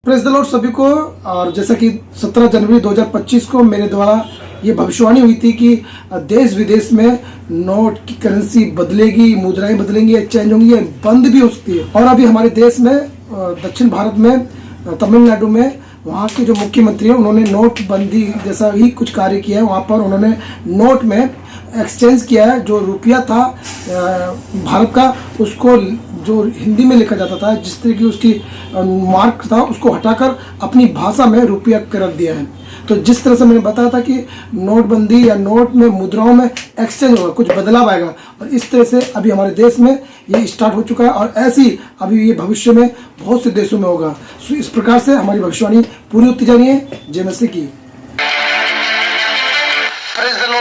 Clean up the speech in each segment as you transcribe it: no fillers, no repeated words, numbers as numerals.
Press the Lord सभी को। और जैसा कि 17 जनवरी 2025 को मेरे द्वारा ये भविष्यवाणी हुई थी कि देश विदेश में नोट की करेंसी बदलेगी, मुद्राएं बदलेंगी, चेंज होंगी, या बंद भी हो सकती है। और अभी हमारे देश में दक्षिण भारत में तमिलनाडु में वहाँ के जो मुख्यमंत्री हैं उन्होंने नोटबंदी जैसा ही कुछ कार्य किया है। वहाँ पर उन्होंने नोट में एक्सचेंज किया है। जो रुपया था भारत का, उसको जो हिंदी में लिखा जाता था, जिस तरह की उसकी मार्क था, उसको हटाकर अपनी भाषा में रुपया कर रख दिया है। तो जिस तरह से मैंने बताया था कि नोटबंदी या नोट में मुद्राओं में एक्सचेंज होगा, कुछ बदलाव आएगा, और इस तरह से अभी हमारे देश में ये स्टार्ट हो चुका है और ऐसी अभी ये भविष्य में बहुत से देशों में होगा। इस प्रकार से हमारी भविष्यवाणी पूरी होती जा रही है। जय मसीह की।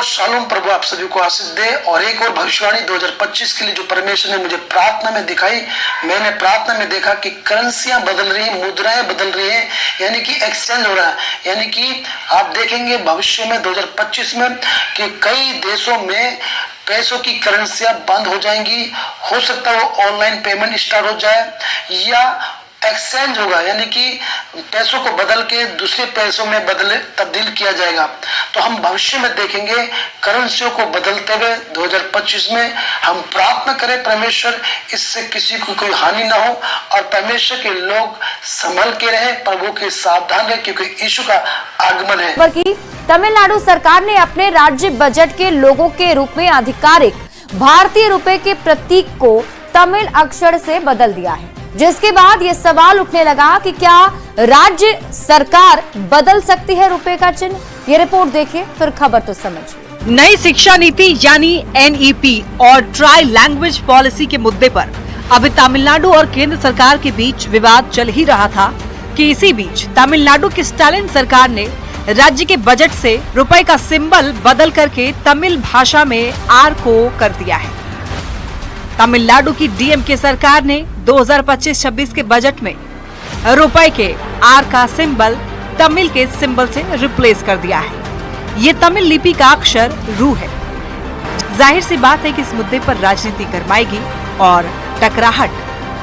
शालोम, प्रभु आप सभी को आशीष दे। और एक और भविष्यवाणी 2025 के लिए जो परमेश्वर ने मुझे प्रार्थना में दिखाई, मैंने प्रार्थना में देखा कि करेंसियां बदल रही हैं, मुद्राएं बदल रही हैं, यानी कि एक्सचेंज हो रहा है। यानी कि आप देखेंगे भविष्य में 2025 में कि कई देशों में पैसों की करेंसियां बंद हो जाएंगी। हो सकता है वो ऑनलाइन पेमेंट स्टार्ट हो जाए या एक्सचेंज होगा, यानी कि पैसों को बदल के दूसरे पैसों में तब्दील किया जाएगा। तो हम भविष्य में देखेंगे करेंसियों को बदलते हुए 2025 में। हम प्रार्थना करें परमेश्वर इससे किसी को कोई हानि ना हो और परमेश्वर के लोग संभल के रहे, प्रभु के सावधान रहे, क्योंकि यीशु का आगमन है। तमिलनाडु सरकार ने अपने राज्य बजट के लोगों के रूप में आधिकारिक भारतीय रुपए के प्रतीक को तमिल अक्षर से बदल दिया है, जिसके बाद ये सवाल उठने लगा कि क्या राज्य सरकार बदल सकती है रुपए का चिन्ह। ये रिपोर्ट देखिए, फिर खबर तो समझिए। नई शिक्षा नीति यानी एनईपी और ट्राई लैंग्वेज पॉलिसी के मुद्दे पर अभी तमिलनाडु और केंद्र सरकार के बीच विवाद चल ही रहा था कि इसी बीच तमिलनाडु की स्टालिन सरकार ने राज्य के बजट से रुपए का सिंबल बदल करके तमिल भाषा में आर को कर दिया है। तमिलनाडु की डीएमके सरकार ने 2025-26 के बजट में रुपए के आर का सिंबल तमिल के सिंबल से रिप्लेस कर दिया है। ये तमिल लिपि का अक्षर रू है। जाहिर सी बात है कि इस मुद्दे पर राजनीति गरमाएगी और टकराहट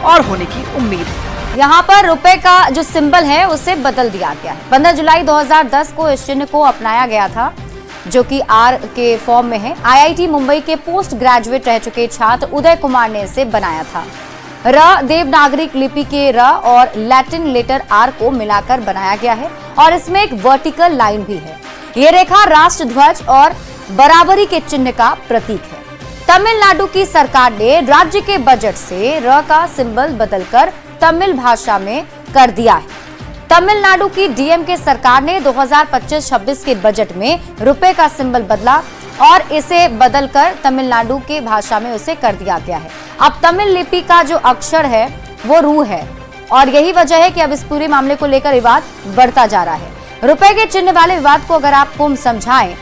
और होने की उम्मीद है। यहाँ पर रुपए का जो सिंबल है उसे बदल दिया गया है। 15 जुलाई 2010 को इस चिन्ह को अपनाया गया था, जो कि आर के फॉर्म में है। आईआईटी मुंबई के पोस्ट ग्रेजुएट रह चुके छात्र उदय कुमार ने इसे बनाया था। र देवनागरिक लिपि के र और लैटिन लेटर आर को मिलाकर बनाया गया है और इसमें एक वर्टिकल लाइन भी है। ये रेखा राष्ट्र ध्वज और बराबरी के चिन्ह का प्रतीक है। तमिलनाडु की सरकार ने राज्य के बजट से र का सिंबल बदलकर तमिल भाषा में कर दिया है। तमिलनाडु की डीएमके सरकार ने 2025-26 के बजट में रुपए का सिंबल बदला और इसे बदलकर तमिलनाडु के भाषा में उसे कर दिया गया है। अब तमिल लिपि का जो अक्षर है वो रू है और यही वजह है कि अब इस पूरे मामले को लेकर विवाद बढ़ता जा रहा है। रुपए के चिन्ह वाले विवाद को अगर आप समझाएं